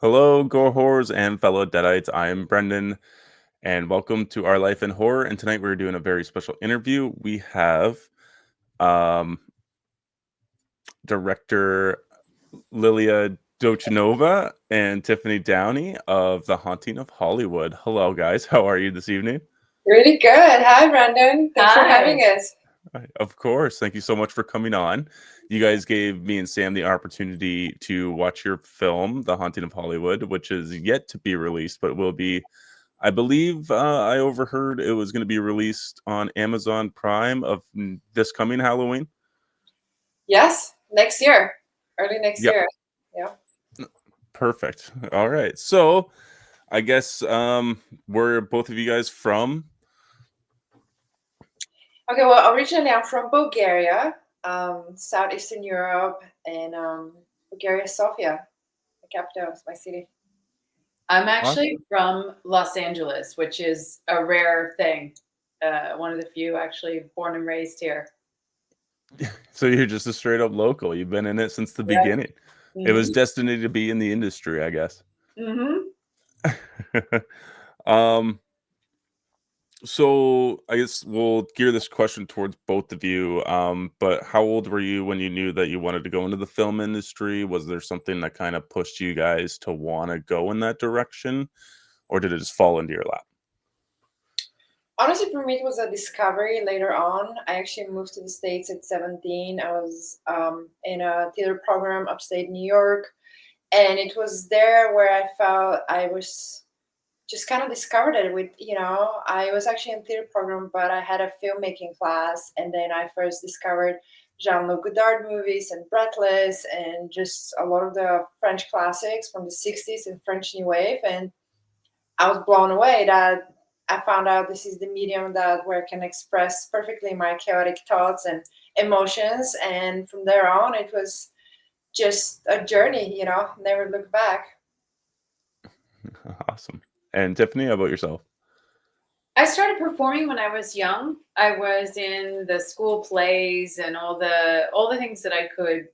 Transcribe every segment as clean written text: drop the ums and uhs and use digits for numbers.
Hello, gore horrors and fellow deadites. I am Brendan, and welcome to Our Life in Horror. And tonight we're doing a very special interview. We have um, director Lilia Doytchinova and Tiffany Downey of The Haunting of Hollywood. Hello, guys. How are you this evening? Really good. Hi, Brendan. Thanks for having us. Of course. Thank you so much for coming on. You guys gave me and Sam the opportunity to watch your film, The Haunting of Hollywood, which is yet to be released, but will be, I believe I overheard it was going to be released on Amazon Prime of this coming Halloween. Yes, next year, early next Yep. year. Yeah. Perfect. All right. So I guess where both of you guys from? Okay, well, originally I'm from Bulgaria, Southeastern Europe, and Bulgaria, Sofia, the capital of my city. I'm actually from Los Angeles, which is a rare thing. One of the few actually born and raised here. So you're just a straight up local. You've been in it since the beginning. Mm-hmm. It was destiny to be in the industry, I guess. Mm-hmm. So I guess we'll gear this question towards both of you. But how old were you when you knew that you wanted to go into the film industry? Was there something that kind of pushed you guys to want to go in that direction, or did it just fall into your lap? Honestly, for me, it was a discovery later on. I actually moved to the States at 17. I was in a theater program upstate New York. And it was there where I felt I was just kind of discovered it with, I was actually in theater program, but I had a filmmaking class. And then I first discovered Jean-Luc Godard movies and Breathless and just a lot of the French classics from the 60s and French New Wave. And I was blown away that I found out this is the medium that where I can express perfectly my chaotic thoughts and emotions. And from there on, it was just a journey, never look back. Awesome. And Tiffany, how about yourself? I started performing when I was young. I was in the school plays and all the things that I could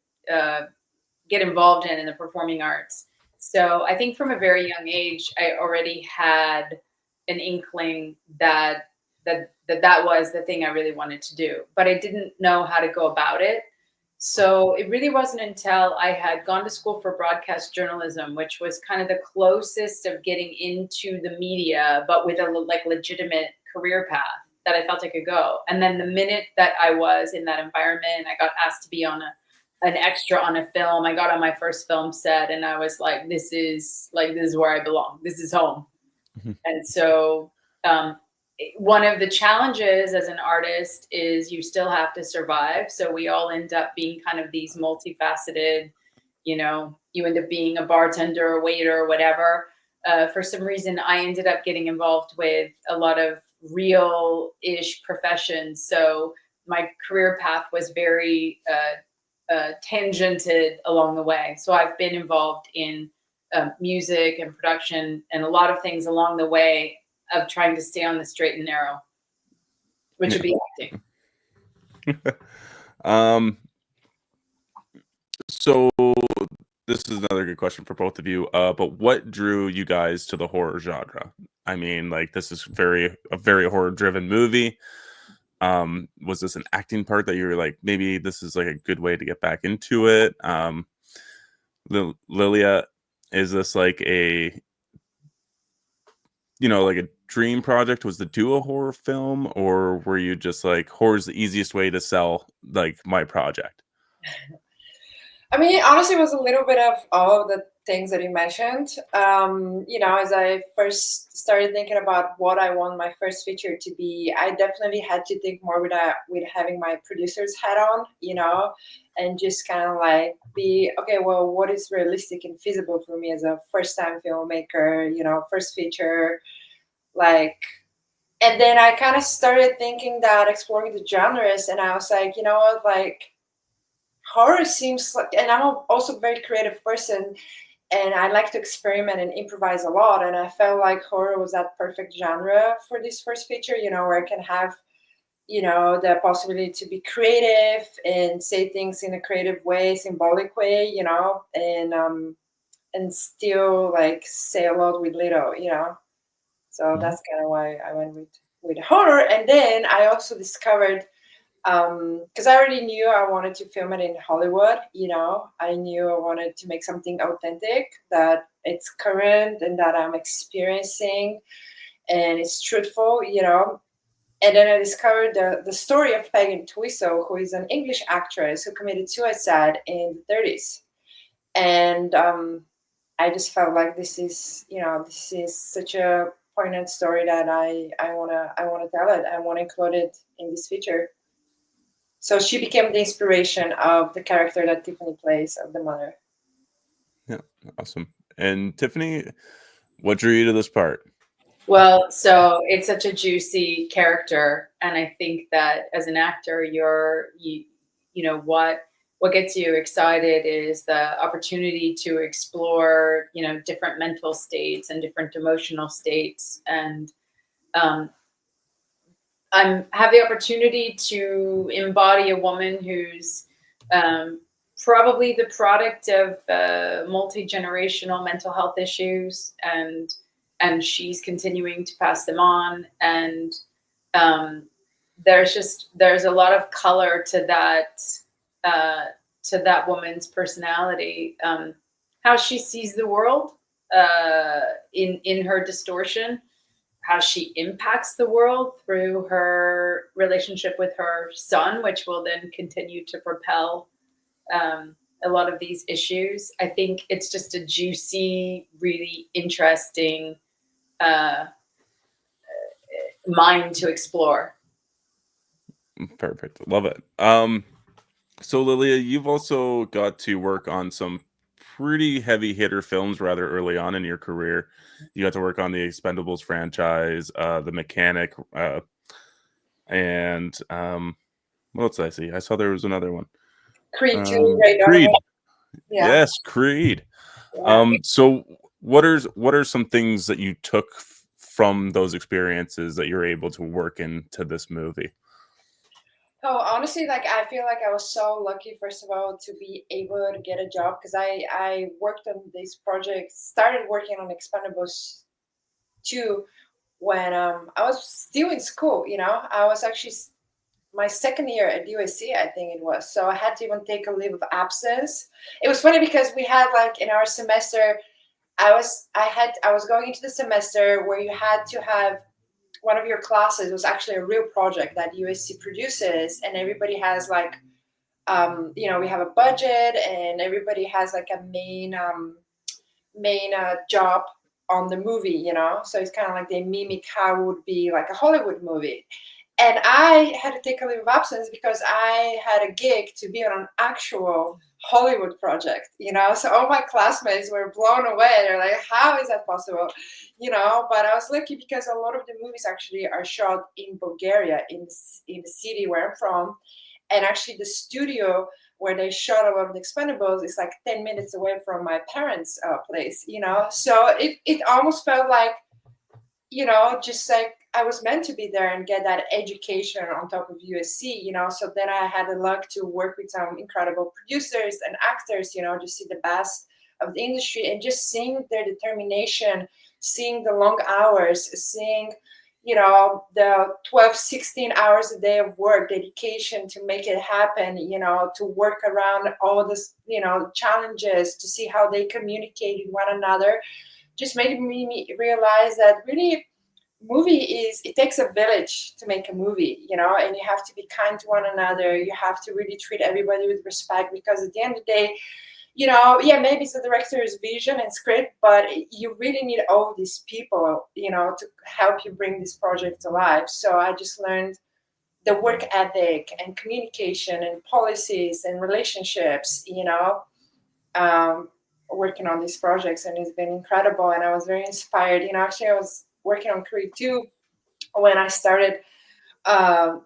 get involved in the performing arts. So I think from a very young age, I already had an inkling that was the thing I really wanted to do, but I didn't know how to go about it. So it really wasn't until I had gone to school for broadcast journalism, which was kind of the closest of getting into the media, but with a legitimate career path, that I felt I could go. And then the minute that I was in that environment, I got asked to be on an extra on a film. I got on my first film set, and I was like, this is where I belong. This is home. Mm-hmm. And so one of the challenges as an artist is you still have to survive. So we all end up being kind of these multifaceted, you end up being a bartender, a waiter, or whatever. For some reason, I ended up getting involved with a lot of real-ish professions. So my career path was very tangented along the way. So I've been involved in music and production and a lot of things along the way of trying to stay on the straight and narrow, which would be acting. So this is another good question for both of you. But what drew you guys to the horror genre? I mean, this is a very horror driven movie. Was this an acting part that you were like, maybe this is a good way to get back into it? Lilia, is this a dream project was to do a horror film, or were you just like, horror's the easiest way to sell my project? I mean, honestly, it was a little bit of all of the things that you mentioned. As I first started thinking about what I want my first feature to be, I definitely had to think more with having my producer's hat on, and just kind of be, okay, well, what is realistic and feasible for me as a first-time filmmaker, first feature, and then I kind of started thinking that exploring the genres, and I was like, you know what, horror seems like, and I'm also a very creative person, and I like to experiment and improvise a lot, and I felt like horror was that perfect genre for this first feature, where I can have, the possibility to be creative and say things in a creative way, symbolic way, and and still like say a lot with little, you know. So that's kind of why I went with horror. And then I also discovered, because I already knew I wanted to film it in Hollywood, you know. I knew I wanted to make something authentic, that it's current and that I'm experiencing and it's truthful, you know. And then I discovered the story of Pagan Twisso, who is an English actress who committed suicide in the 30s. And I just felt like this is, you know, this is such a poignant story that I wanna tell it. I want to include it in this feature. So she became the inspiration of the character that Tiffany plays, of the mother. Yeah, awesome. And Tiffany, what drew you to this part? Well, so it's such a juicy character, and I think that as an actor, you know what gets you excited is the opportunity to explore, you know, different mental states and different emotional states, and um, I have the opportunity to embody a woman who's probably the product of multi-generational mental health issues, and she's continuing to pass them on. And um, there's a lot of color uh, to that woman's personality, how she sees the world in her distortion, how she impacts the world through her relationship with her son, which will then continue to propel a lot of these issues. I think it's just a juicy, really interesting uh, mind to explore. Perfect. Love it. So Lilia, you've also got to work on some pretty heavy hitter films rather early on in your career. You got to work on the Expendables franchise, The Mechanic, and what else did I see? I saw there was another one. Creed 2, right? Creed. Yeah. Yes, Creed. Yeah. So what are some things that you took from those experiences that you're able to work into this movie? Oh, honestly, like I feel like I was so lucky, first of all, to be able to get a job, because I worked on these projects, started working on Expendables 2 when I was still in school. You know, I was actually my second year at USC, I think it was. So I had to even take a leave of absence. It was funny because we had like in our semester, I was going into the semester where you had to have one of your classes was actually a real project that USC produces, and everybody has like, you know, we have a budget, and everybody has like a main job on the movie, you know. So it's kind of like they mimic how it would be like a Hollywood movie. And I had to take a leave of absence because I had a gig to be on an actual Hollywood project, you know. So all my classmates were blown away. They're like, how is that possible? You know, but I was lucky because a lot of the movies actually are shot in Bulgaria, in the city where I'm from. And actually the studio where they shot a lot of the Expendables is like 10 minutes away from my parents' place, you know. So it almost felt like, you know, just like I was meant to be there and get that education on top of USC, you know. So then I had the luck to work with some incredible producers and actors, you know, to see the best of the industry and just seeing their determination, seeing the long hours, seeing, you know, the 12, 16 hours a day of work, dedication to make it happen, you know, to work around all this, you know, challenges, to see how they communicate with one another, just made me realize that really movie is, it takes a village to make a movie, you know, and you have to be kind to one another. You have to really treat everybody with respect, because at the end of the day, you know, yeah, maybe it's the director's vision and script, but you really need all these people, you know, to help you bring this project to life. So I just learned the work ethic and communication and policies and relationships, you know, um, working on these projects, and it's been incredible. And I was very inspired. You know, actually, I was working on Creed 2 when I started uh,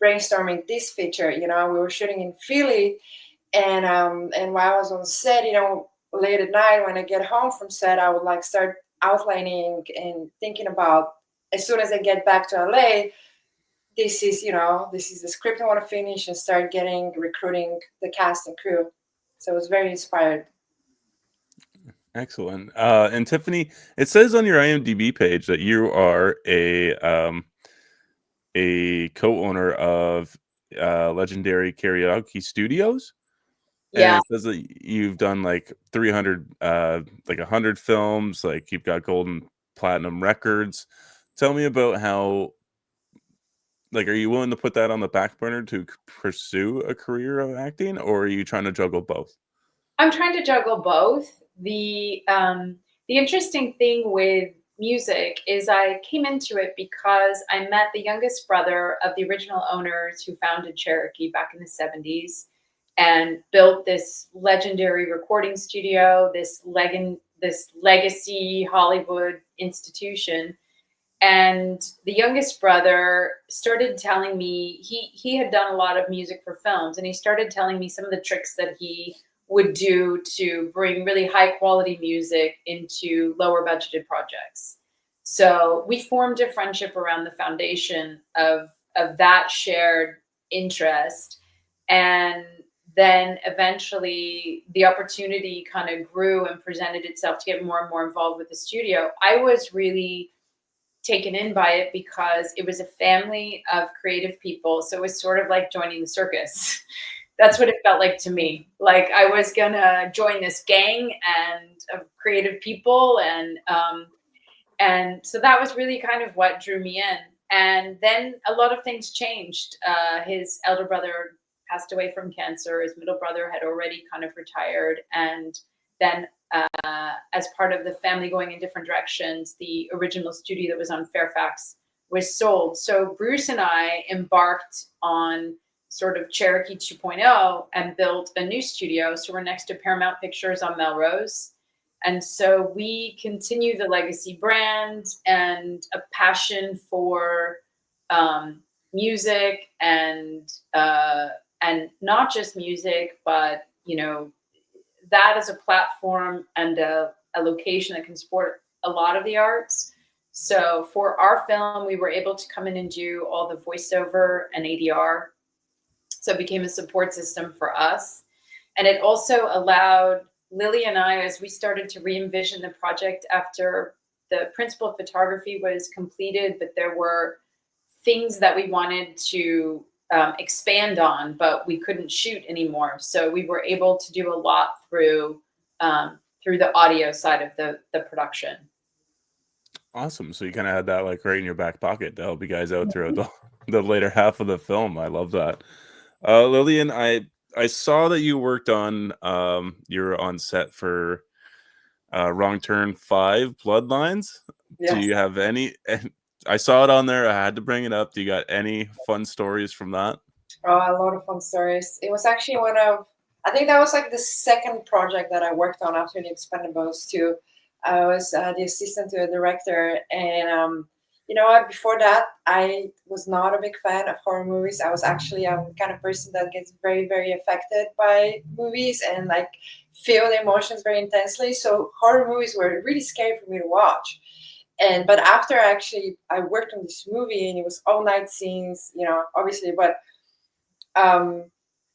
brainstorming this feature. You know, we were shooting in Philly, and while I was on set, you know, late at night when I get home from set, I would like start outlining and thinking about, as soon as I get back to LA, this is, you know, this is the script I want to finish, and start recruiting the cast and crew. So I was very inspired. Excellent. And Tiffany, it says on your IMDb page that you are a co-owner of Legendary Karaoke Studios, and Yeah. it says that you've done like 300, like 100 films, like you've got golden platinum records. Tell me about how, like, are you willing to put that on the back burner to pursue a career of acting, or are you trying to juggle both? I'm trying to juggle both. The interesting thing with music is I came into it because I met the youngest brother of the original owners who founded Cherokee back in the 70s and built this legendary recording studio, this legacy Hollywood institution. And the youngest brother started telling me he had done a lot of music for films, and he started telling me some of the tricks that he would do to bring really high quality music into lower budgeted projects. So we formed a friendship around the foundation of that shared interest. And then eventually the opportunity kind of grew and presented itself to get more and more involved with the studio. I was really taken in by it because it was a family of creative people. So it was sort of like joining the circus. That's what it felt like to me. Like I was gonna join this gang and of creative people, and so that was really kind of what drew me in. And then a lot of things changed. His elder brother passed away from cancer. His middle brother had already kind of retired, and then as part of the family going in different directions, the original studio that was on Fairfax was sold. So Bruce and I embarked on sort of Cherokee 2.0 and built a new studio. So we're next to Paramount Pictures on Melrose. And so we continue the legacy brand and a passion for music and not just music, but that as a platform and a location that can support a lot of the arts. So for our film, we were able to come in and do all the voiceover and ADR. So it became a support system for us. And it also allowed Lily and I, as we started to re-envision the project after the principal photography was completed, but there were things that we wanted to expand on, but we couldn't shoot anymore. So we were able to do a lot through the audio side of the production. Awesome. So you kind of had that like right in your back pocket to help you guys out throughout the later half of the film. I love that. Lillian, I saw that you worked on you're on set for Wrong Turn 5 Bloodlines. Do Yes. you have any I saw it on there. I had to bring it up. Do you got any fun stories from that? Oh, a lot of fun stories. It was actually I think that was like the second project that I worked on after The Expendables too. I was the assistant to a director, and you know what? Before that, I was not a big fan of horror movies. I was actually the kind of person that gets very, very affected by movies and like feel the emotions very intensely. So horror movies were really scary for me to watch. And but after I worked on this movie, and it was all night scenes, obviously, but um,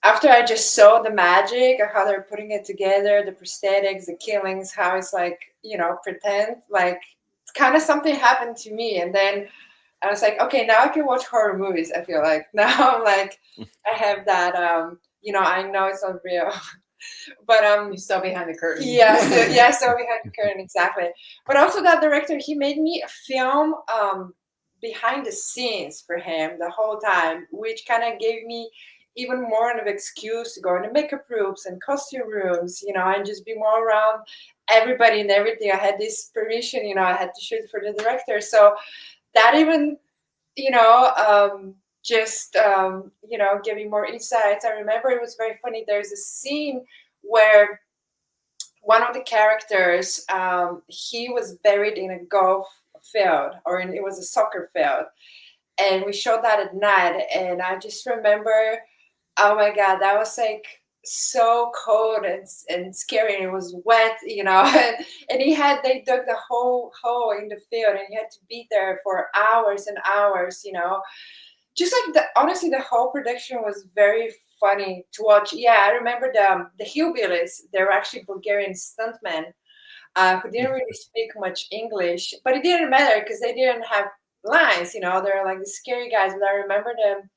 after I just saw the magic of how they're putting it together, the prosthetics, the killings, how it's like, pretend, like kind of something happened to me. And then I was like, okay, now I can watch horror movies. I feel like now I'm like, I have that, I know it's not real, but You saw behind the curtain. so behind the curtain, exactly. But also that director, he made me film behind the scenes for him the whole time, which kind of gave me even more of an excuse to go into makeup rooms and costume rooms, and just be more around everybody and everything. I had this permission, I had to shoot for the director. So that even, give me more insights. I remember it was very funny. There's a scene where one of the characters, he was buried in a golf field, it was a soccer field, and we showed that at night. And I just remember, oh my god, that was like so cold and scary, and it was wet, and they dug the whole hole in the field, and you had to be there for hours and hours, just like honestly, the whole production was very funny to watch. Yeah, I remember the hillbillies. They were actually Bulgarian stuntmen. who didn't really speak much English, but it didn't matter because they didn't have lines, you know, they're like the scary guys, but I remember them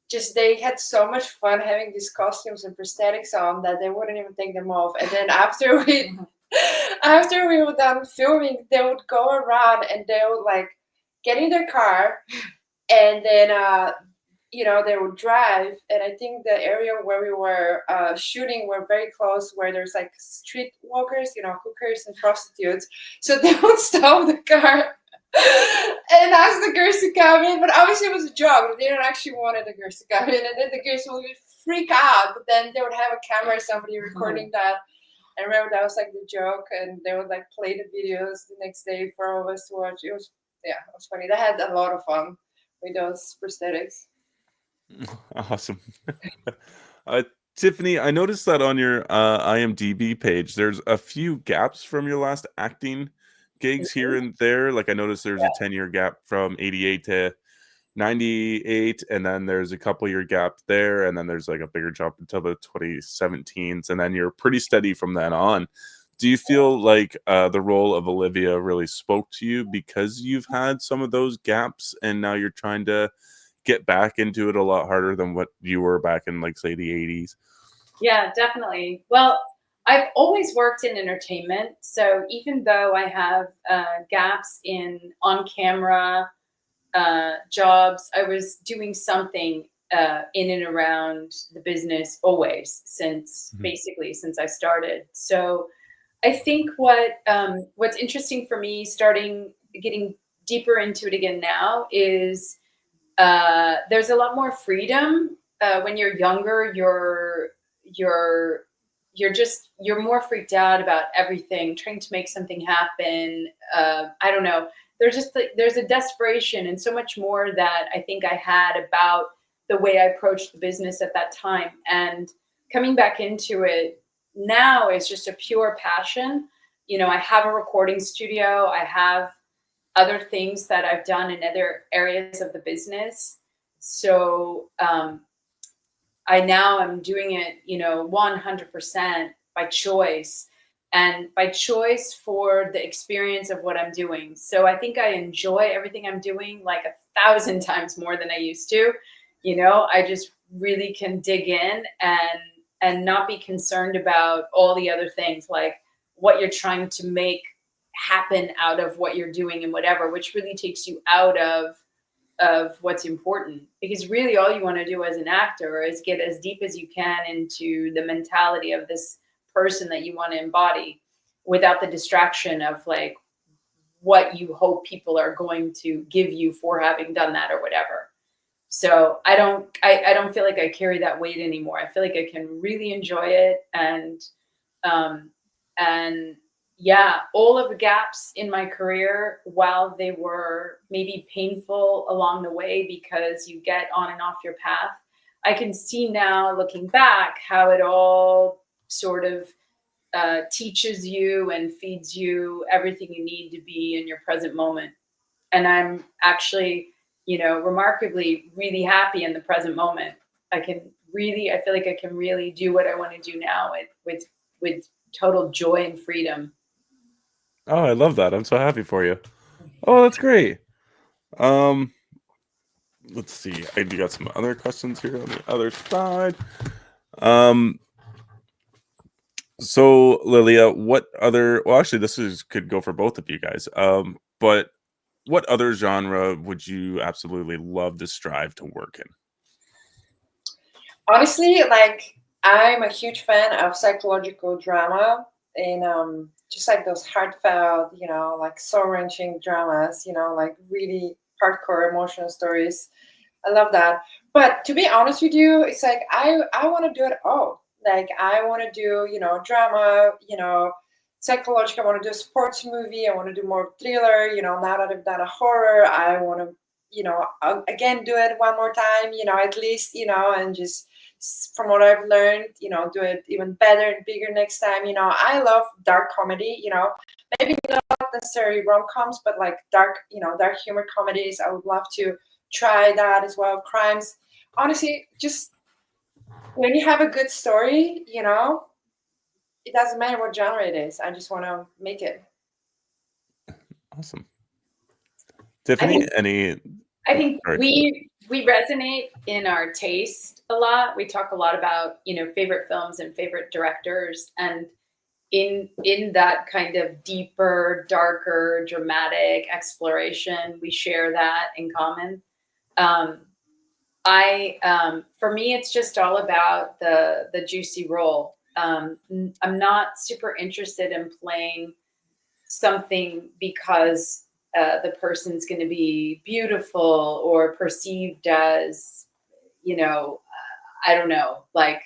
just they had so much fun having these costumes and prosthetics on that they wouldn't even take them off. And then after we were done filming, they would go around and they would like get in their car and then you know, they would drive. And I think the area where we were shooting were very close where there's like street walkers, you know, hookers and prostitutes. So they would stop the car and ask the girls to come in, but obviously it was a joke. They didn't actually want the girls to come in, and then the girls would freak out. But then they would have a camera, somebody recording that. I remember that was like the joke, and they would like play the videos the next day for all of us to watch. It was it was funny. They had a lot of fun with those prosthetics. Awesome. Tiffany, I noticed that on your IMDb page, there's a few gaps from your last acting gigs here and there. Like I noticed there's a 10-year gap from 88 to 98, and then there's a couple-year gap there, and then there's like a bigger jump until the 2017s, and then you're pretty steady from then on. Do you feel like the role of Olivia really spoke to you because you've had some of those gaps, and now you're trying to get back into it a lot harder than what you were back in, like, say, the 80s? Yeah, definitely. Well, I've always worked in entertainment, so even though I have gaps in on-camera jobs, I was doing something in and around the business always since basically since I started. So I think what's interesting for me, getting deeper into it again now, is there's a lot more freedom. When you're younger, you're more freaked out about everything, trying to make something happen. I don't know. There's a desperation and so much more that I think I had about the way I approached the business at that time. And coming back into it now is just a pure passion. You know, I have a recording studio. I have other things that I've done in other areas of the business. So I now am doing it, 100% by choice, and by choice for the experience of what I'm doing. So I think I enjoy everything I'm doing like 1,000 times more than I used to. I just really can dig in and not be concerned about all the other things, like what you're trying to make happen out of what you're doing and whatever, which really takes you out of what's important. Because really all you want to do as an actor is get as deep as you can into the mentality of this person that you want to embody, without the distraction of like what you hope people are going to give you for having done that or whatever. So I don't feel like I carry that weight anymore. I feel like I can really enjoy it, and yeah, all of the gaps in my career, while they were maybe painful along the way because you get on and off your path, I can see now, looking back, how it all sort of teaches you and feeds you everything you need to be in your present moment. And I'm actually, remarkably really happy in the present moment. I feel like I can really do what I want to do now with total joy and freedom. Oh, I love that. I'm so happy for you. Oh, that's great. Let's see. I do got some other questions here on the other side. So Lilia, actually this could go for both of you guys. But what other genre would you absolutely love to strive to work in? Honestly, like I'm a huge fan of psychological drama and just like those heartfelt, like soul-wrenching dramas, like really hardcore emotional stories. I love that. But to be honest with you, it's like I want to do it all. Like I want to do, drama, psychological. I want to do a sports movie. I want to do more thriller, now that I've done a horror, I want to, again, do it one more time, at least, and just from what I've learned, do it even better and bigger next time. I love dark comedy, maybe not necessarily rom-coms, but like dark humor comedies. I would love to try that as well. Crimes. Honestly, just when you have a good story, it doesn't matter what genre it is. I just want to make it. Awesome. Tiffany, I think sorry. we resonate in our taste a lot. We talk a lot about, favorite films and favorite directors, and in that kind of deeper, darker, dramatic exploration, we share that in common. For me, it's just all about the juicy role. I'm not super interested in playing something because the person's going to be beautiful or perceived as, I don't know, like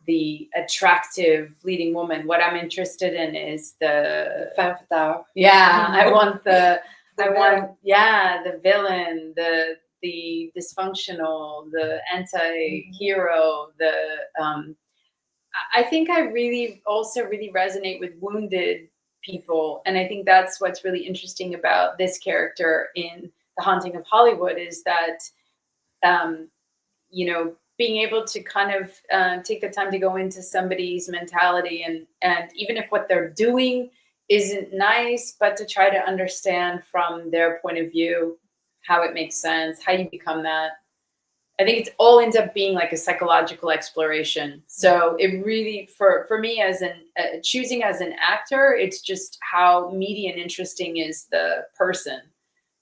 the attractive leading woman. What I'm interested in is the Femme fatale. Yeah, I want The villain, the dysfunctional, the anti-hero, I think I really also really resonate with wounded people. And I think that's what's really interesting about this character in The Haunting of Hollywood is that, being able to kind of take the time to go into somebody's mentality and even if what they're doing isn't nice, but to try to understand from their point of view how it makes sense, how you become that. I think it all ends up being like a psychological exploration. So it really, for me as choosing as an actor, it's just how meaty and interesting is the person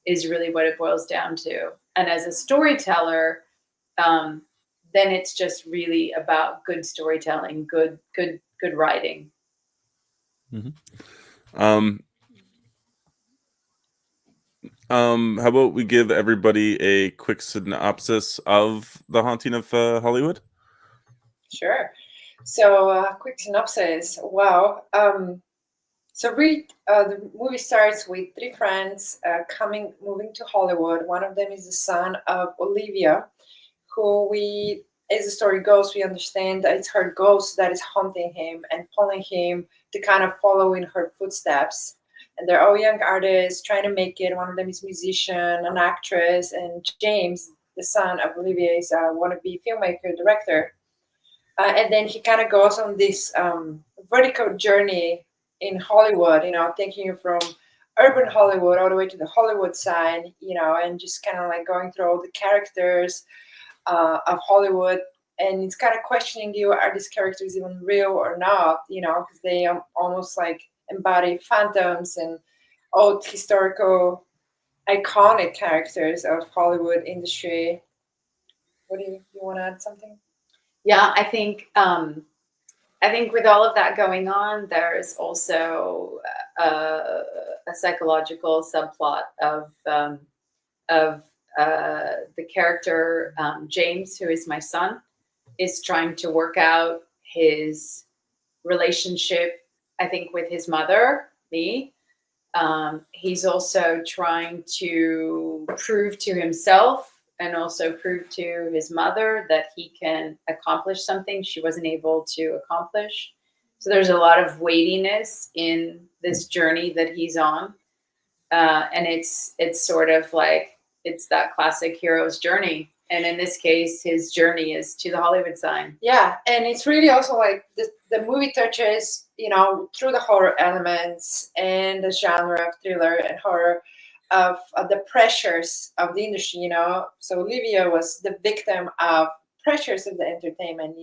is really what it boils down to. And as a storyteller, then it's just really about good storytelling, good writing. Mm-hmm. How about we give everybody a quick synopsis of The Haunting of Hollywood? Sure. So, quick synopsis. Wow. So the movie starts with three friends moving to Hollywood. One of them is the son of Olivia, who as the story goes, we understand that it's her ghost that is haunting him and pulling him to kind of follow in her footsteps. And they're all young artists trying to make it. One of them is a musician, an actress, and James, the son of Olivia, is a wannabe filmmaker, director. And then he kind of goes on this vertical journey in Hollywood, taking you from urban Hollywood all the way to the Hollywood side, and just kind of like going through all the characters of Hollywood. And it's kind of questioning you, are these characters even real or not, because they almost like embody phantoms and old historical iconic characters of Hollywood industry. What do you want to add something? Yeah, I think with all of that going on, there's also a psychological subplot of the character James, who is my son, is trying to work out his relationship, I think, with his mother, me. He's also trying to prove to himself and also prove to his mother that he can accomplish something she wasn't able to accomplish. So there's a lot of weightiness in this journey that he's on. And it's sort of like, it's that classic hero's journey. And in this case, his journey is to the Hollywood sign. Yeah, and it's really also like the movie touches, through the horror elements and the genre of thriller and horror of the pressures of the industry, So Olivia was the victim of pressures of the entertainment,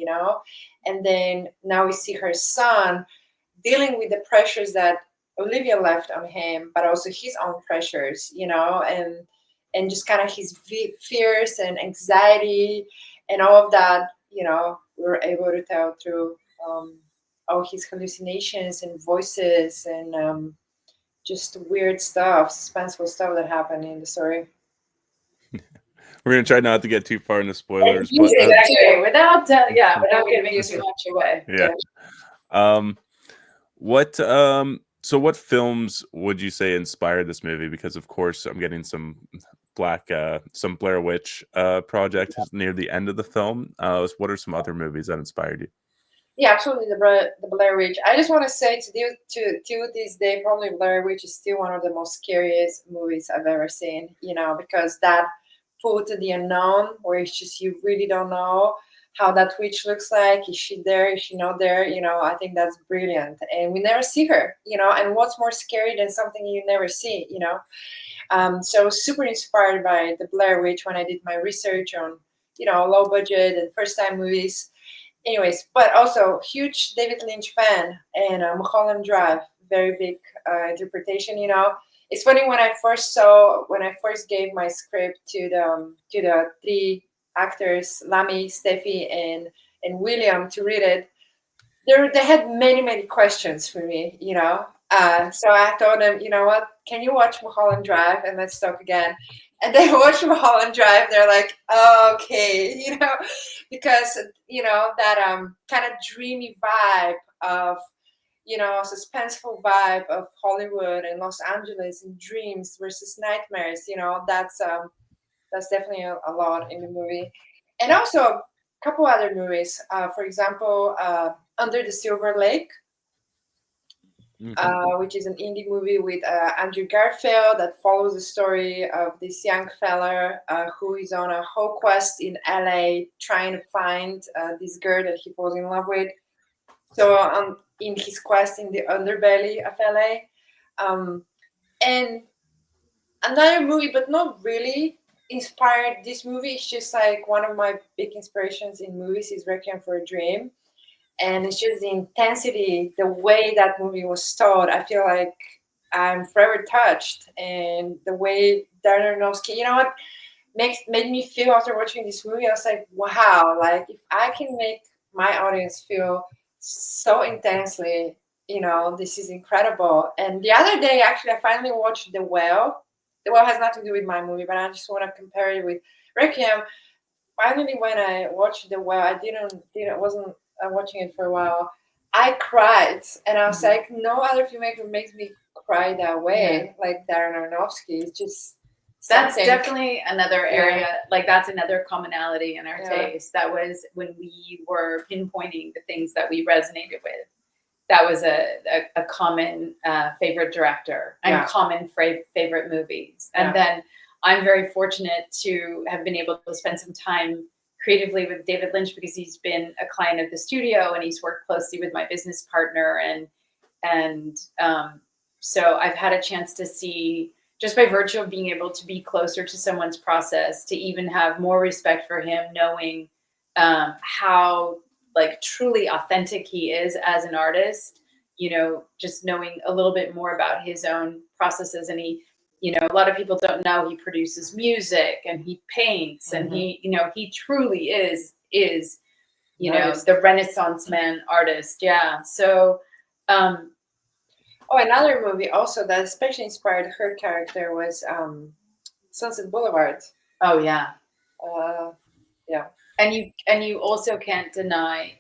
and then now we see her son dealing with the pressures that Olivia left on him, but also his own pressures, and just kind of his fears and anxiety and all of that, we're able to tell through all his hallucinations and voices and just weird stuff, suspenseful stuff that happened in the story. We're gonna try not to get too far into spoilers, but without giving too much away. Yeah. So what films would you say inspired this movie? Because of course I'm getting some Blair Witch project near the end of the film. What are some other movies that inspired you? Yeah, absolutely. The Blair Witch. I just want to say to this day, probably Blair Witch is still one of the most scariest movies I've ever seen. Because that pull to the unknown, where it's just you really don't know how that witch looks like. Is she there? Is she not there? I think that's brilliant. And we never see her, and what's more scary than something you never see, So I was super inspired by the Blair Witch when I did my research on, low budget and first time movies. Anyways, but also huge David Lynch fan, and Mulholland Drive, very big interpretation. It's funny, when I first gave my script to the three actors, Lamy, Steffi, and William, to read it. They had many questions for me. So I told them, you know what, can you watch Mulholland Drive and let's talk again? And they watched Mulholland Drive. They're like, okay, because that kind of dreamy vibe of, suspenseful vibe of Hollywood and Los Angeles and dreams versus nightmares. That's definitely a lot in the movie. And also a couple other movies. For example, Under the Silver Lake, which is an indie movie with Andrew Garfield, that follows the story of this young fella who is on a whole quest in LA trying to find this girl that he falls in love with. So in his quest in the underbelly of LA. And another movie, but not really inspired this movie. It's just like one of my big inspirations in movies is Requiem for a Dream. And it's just the intensity, the way that movie was told. I feel like I'm forever touched. And the way Darren Aronofsky, what made me feel after watching this movie, I was like, wow, like if I can make my audience feel so intensely, this is incredible. And the other day, actually, I finally watched The Whale. The Whale has nothing to do with my movie, but I just want to compare it with Requiem. Finally, when I watched The Whale, I wasn't watching it for a while. I cried, and I was like, no other filmmaker makes me cry that way, like Darren Aronofsky. It's just that's something. Definitely another area, like that's another commonality in our taste. That was when we were pinpointing the things that we resonated with. That was a common favorite director and common favorite movies. And then I'm very fortunate to have been able to spend some time creatively with David Lynch, because he's been a client of the studio and he's worked closely with my business partner. And so I've had a chance to see, just by virtue of being able to be closer to someone's process, to even have more respect for him, knowing how like truly authentic he is as an artist, just knowing a little bit more about his own processes. And he, a lot of people don't know he produces music and he paints and he truly is, the Renaissance man artist. Yeah. So, another movie also that especially inspired her character was Sunset Boulevard. Oh yeah. Yeah. And you also can't deny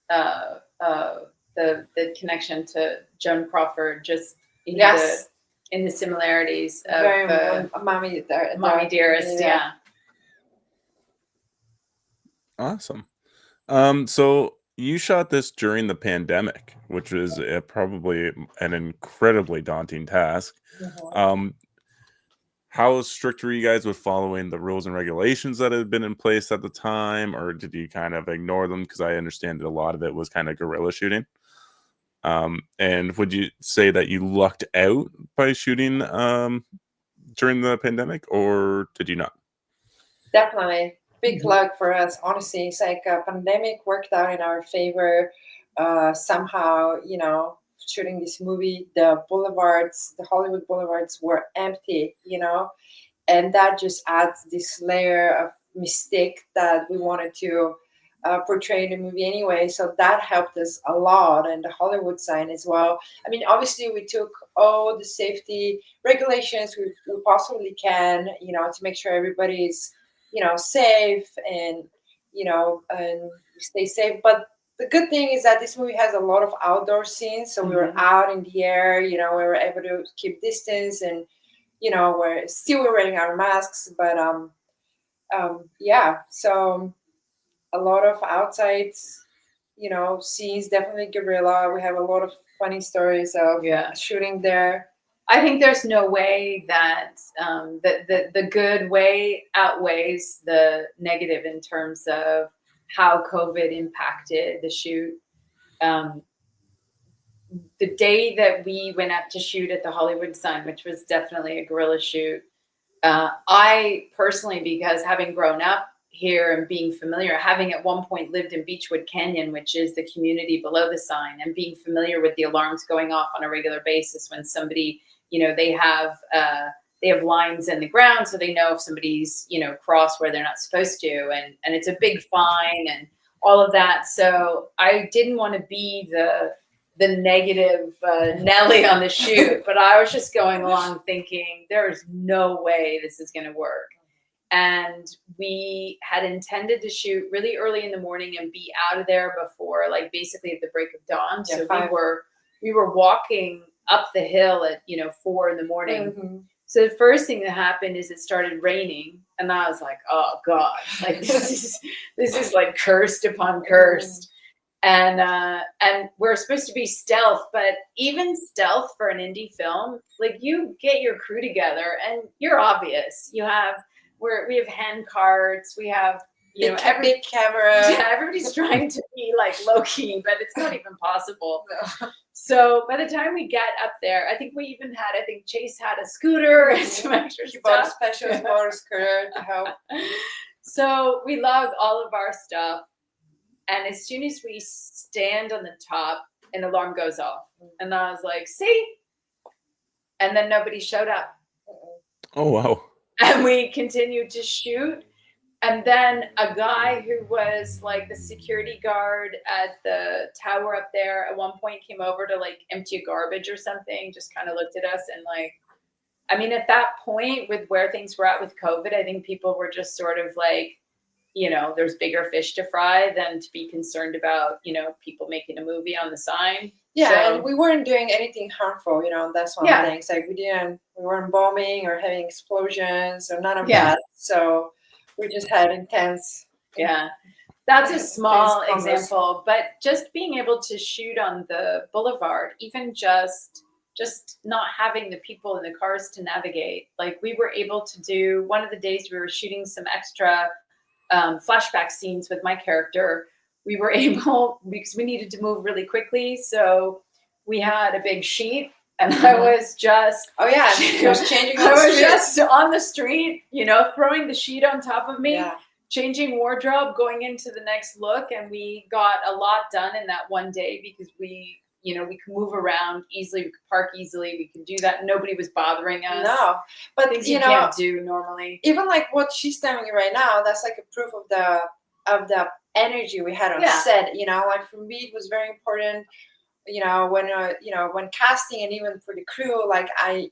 the connection to Joan Crawford, just in the similarities of Mommy Dearest. Yeah. Awesome. So you shot this during the pandemic, which was probably an incredibly daunting task. How strict were you guys with following the rules and regulations that had been in place at the time, or did you kind of ignore them? Because I understand that a lot of it was kind of guerrilla shooting. And would you say that you lucked out by shooting during the pandemic, or did you not? Definitely. Big luck for us. Honestly, it's like a pandemic worked out in our favor. Somehow, shooting this movie, the Hollywood boulevards were empty, and that just adds this layer of mystique that we wanted to portray in the movie anyway. So that helped us a lot, and the Hollywood sign as well. I mean, obviously, we took all the safety regulations we possibly can, to make sure everybody's, safe and, and stay safe. But the good thing is that this movie has a lot of outdoor scenes. So we were out in the air, we were able to keep distance and, we're still wearing our masks, but, so a lot of outside, scenes, definitely guerrilla. We have a lot of funny stories of shooting there. I think there's no way that the good way outweighs the negative in terms of how COVID impacted the shoot. The day that we went up to shoot at the Hollywood Sign, which was definitely a guerrilla shoot, I personally, because having grown up here and being familiar, having at one point lived in Beechwood Canyon, which is the community below the sign, and being familiar with the alarms going off on a regular basis when somebody, they have lines in the ground, so they know if somebody's, crossed where they're not supposed to, and it's a big fine and all of that. So I didn't want to be the negative Nelly on the shoot, but I was just going along thinking there's no way this is going to work. And we had intended to shoot really early in the morning and be out of there before, like, basically at the break of dawn. Yeah, so we were walking up the hill at 4 in the morning. Mm-hmm. So the first thing that happened is it started raining, and I was like, oh god, like this is like cursed upon cursed. And we're supposed to be stealth, but even stealth for an indie film, like, you get your crew together and you're obvious. We have hand carts, we have big camera. Yeah, everybody's trying to be like low key, but it's not even possible. No. So by the time we get up there, I think Chase had a scooter and some extra She bought a stuff. special motor scooter to help. So we logged all of our stuff. And as soon as we stand on the top, an alarm goes off. And I was like, see? And then nobody showed up. Oh, wow. And we continued to shoot. And then a guy who was like the security guard at the tower up there at one point came over to like empty a garbage or something, just kind of looked at us and like, I mean, at that point with where things were at with COVID, I think people were just sort of like, there's bigger fish to fry than to be concerned about, people making a movie on the sign. Yeah, So, and we weren't doing anything harmful, that's one of the things. Like we weren't bombing or having explosions or none of that. So we just had intense. Yeah, that's a small intense example, but just being able to shoot on the boulevard, even just not having the people in the cars to navigate. Like we were able to do one of the days we were shooting some extra flashback scenes with my character. We were able, because we needed to move really quickly, so we had a big sheet, and I was just changing. I was just on the street, throwing the sheet on top of me, changing wardrobe, going into the next look, and we got a lot done in that one day because we could move around easily, we could park easily, we could do that. Nobody was bothering us. No, but things you can't do normally. Even like what she's telling you right now, that's like a proof of the energy we had on set. Like for me, it was very important. When casting and even for the crew, like I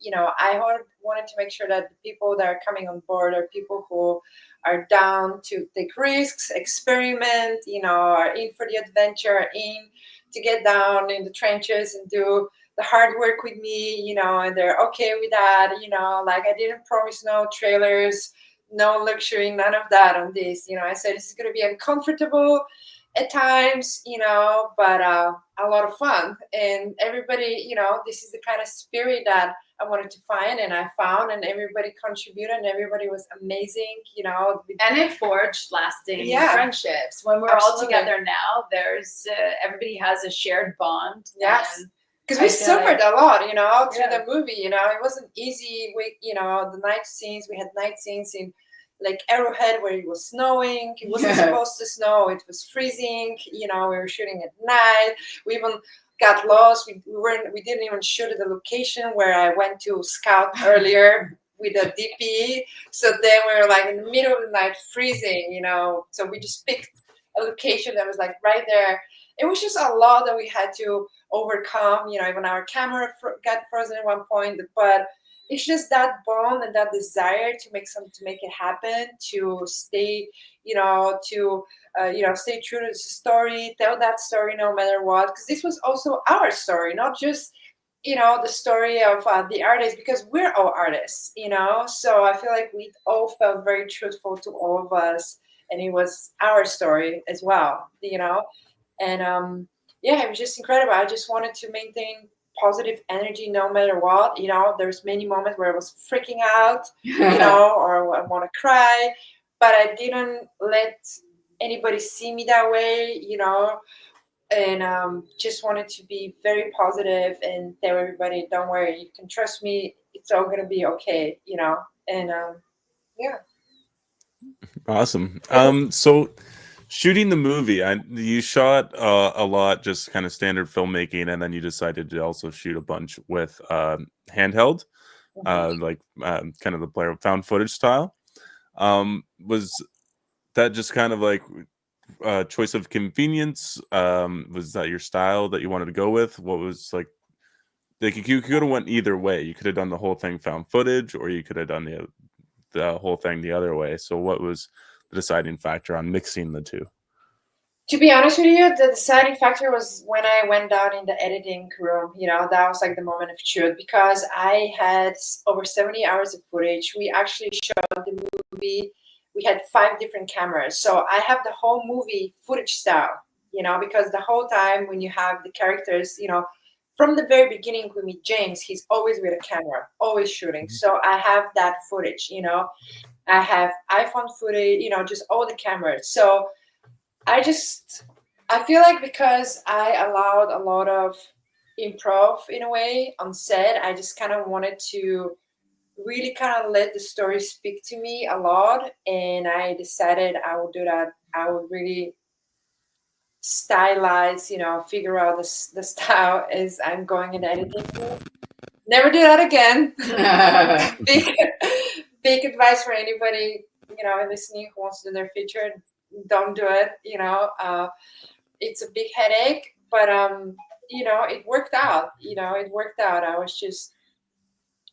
wanted to make sure that the people that are coming on board are people who are down to take risks, experiment, are in for the adventure, in to get down in the trenches and do the hard work with me, and they're okay with that, like I didn't promise no trailers, no luxury, none of that on this. I said this is going to be uncomfortable at times, but a lot of fun. And everybody, this is the kind of spirit that I wanted to find, and I found, and everybody contributed, and everybody was amazing, And it forged lasting friendships. When we're all together now, there's everybody has a shared bond. Yes. Because we suffered a lot, through the movie. It wasn't easy. The night scenes, we had night scenes in like Arrowhead where it was snowing. It wasn't supposed to snow. It was freezing. We were shooting at night. We even got lost. We didn't even shoot at the location where I went to scout earlier with a DP. So then we were like in the middle of the night freezing, So we just picked a location that was like right there. It was just a lot that we had to overcome. Even our camera got frozen at one point, but it's just that bond and that desire to make it happen, to stay, stay true to the story, tell that story no matter what. Because this was also our story, not just, the story of the artist, because we're all artists, So I feel like we all felt very truthful to all of us, and it was our story as well, And it was just incredible. I just wanted to maintain positive energy no matter what. There's many moments where I was freaking out, or I want to cry, but I didn't let anybody see me that way, and just wanted to be very positive and tell everybody, don't worry, you can trust me, it's all gonna be okay, and yeah. Awesome. So shooting the movie, you shot a lot, just kind of standard filmmaking, and then you decided to also shoot a bunch with handheld, like kind of the player found footage style. Was that just kind of like choice of convenience? Was that your style that you wanted to go with? What was like you could have went either way. You could have done the whole thing found footage, or you could have done the whole thing the other way. So what was the deciding factor on mixing the two? To be honest with you, the deciding factor was when I went down in the editing room. That was like the moment of truth, because I had over 70 hours of footage. We actually shot the movie. We had 5 different cameras. So I have the whole movie footage style, because the whole time when you have the characters, from the very beginning when we meet James, he's always with a camera, always shooting. So I have that footage, I have iPhone footage, just all the cameras. So I feel like because I allowed a lot of improv in a way on set, I just kind of wanted to really kind of let the story speak to me a lot. And I decided I would do that. I would really stylize, figure out the style as I'm going in editing. Never do that again. big, big advice for anybody, listening who wants to do their feature. Don't do it. It's a big headache, but it worked out. It worked out.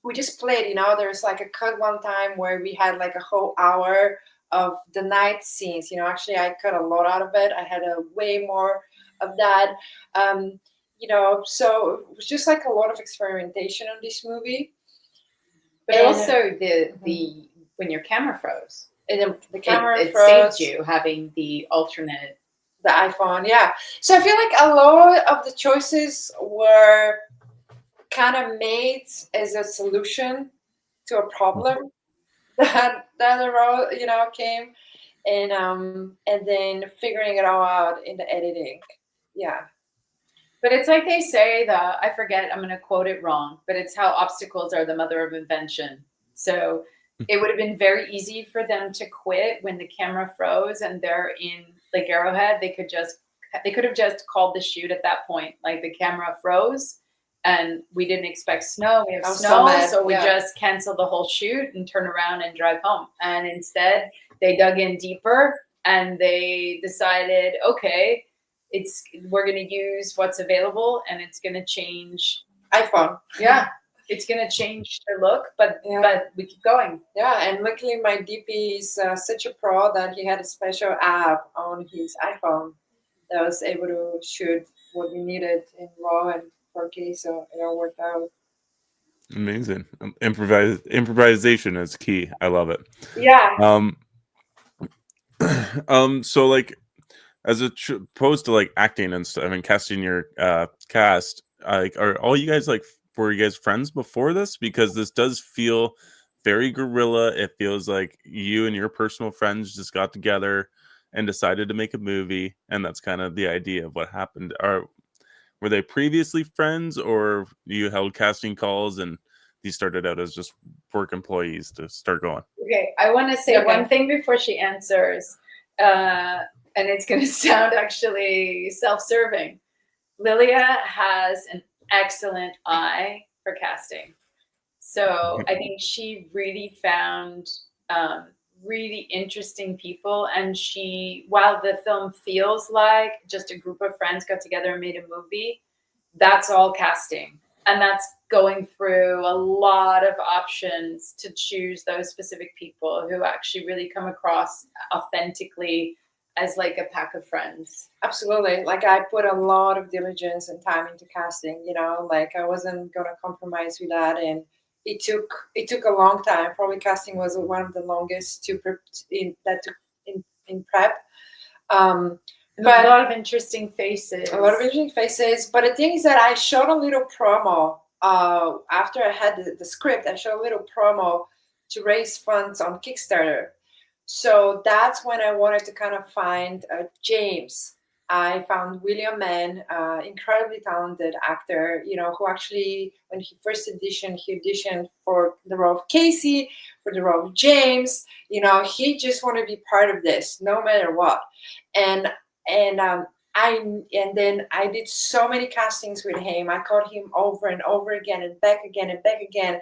We just played. There's like a cut one time where we had like a whole hour of the night scenes. Actually, I cut a lot out of it. I had a way more of that. So it was just like a lot of experimentation on this movie. But also the when your camera froze, and the camera it froze. saved you having the alternate. The iPhone, yeah. So I feel like a lot of the choices were kind of made as a solution to a problem that the road, came, and then figuring it all out in the editing. Yeah. But it's like they say, I forget, I'm going to quote it wrong, but it's how obstacles are the mother of invention. So it would have been very easy for them to quit when the camera froze and they're in Lake Arrowhead. They could have just called the shoot at that point. Like the camera froze and we didn't expect snow. We have snow, so we just canceled the whole shoot and turn around and drive home. And instead they dug in deeper and they decided, okay, we're going to use what's available and it's going to change iPhone. Yeah. It's going to change their look, but we keep going. Yeah, and luckily my DP is such a pro that he had a special app on his iPhone that was able to shoot what we needed in RAW and 4K, so it all worked out. Amazing. Improvisation is key. I love it. Yeah. So like, as opposed to like acting and stuff, I mean, casting your cast, like, are all you guys like? Were you guys friends before this? Because this does feel very guerrilla. It feels like you and your personal friends just got together and decided to make a movie, and that's kind of the idea of what happened. Were they previously friends, or you held casting calls and these started out as just work employees to start going? Okay, I want to say one thing before she answers, and it's going to sound actually self-serving. Lilia has an excellent eye for casting. So I think she really found really interesting people. And while the film feels like just a group of friends got together and made a movie, that's all casting. And that's going through a lot of options to choose those specific people who actually really come across authentically as like a pack of friends. Absolutely. Like I put a lot of diligence and time into casting, like I wasn't going to compromise with that. And it took a long time. Probably casting was one of the longest in prep. But a lot of interesting faces. But the thing is that I shot a little promo after I had the script. I shot a little promo to raise funds on Kickstarter. So that's when I wanted to kind of find James. I found William Mann, incredibly talented actor, who actually, when he first auditioned, he auditioned for the role of Casey, for the role of James. He just wanted to be part of this, no matter what. And and and then I did so many castings with him. I called him over and over again, and back again and back again.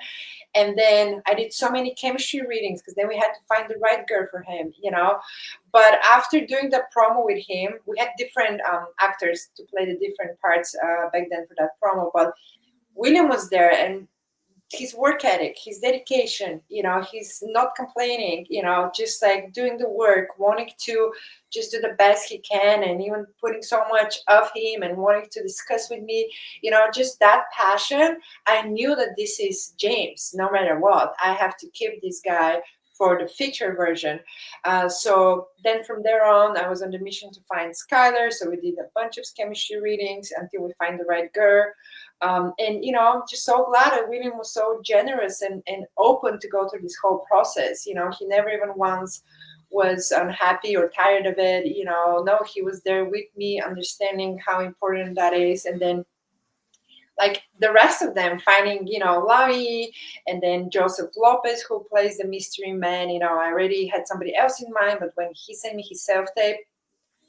And then I did so many chemistry readings because then we had to find the right girl for him. But after doing the promo with him, we had different actors to play the different parts back then for that promo. But William was there, and his work ethic, his dedication, he's not complaining, just like doing the work, wanting to just do the best he can, and even putting so much of him and wanting to discuss with me, just that passion. I knew that this is James. No matter what, I have to keep this guy for the feature version. So then from there on, I was on the mission to find Skylar. So we did a bunch of chemistry readings until we find the right girl. And I'm just so glad that William was so generous and open to go through this whole process. He never even once was unhappy or tired of it. No, he was there with me, understanding how important that is. And then, like the rest of them, finding Lavi, and then Joseph Lopez, who plays the mystery man. I already had somebody else in mind, but when he sent me his self tape,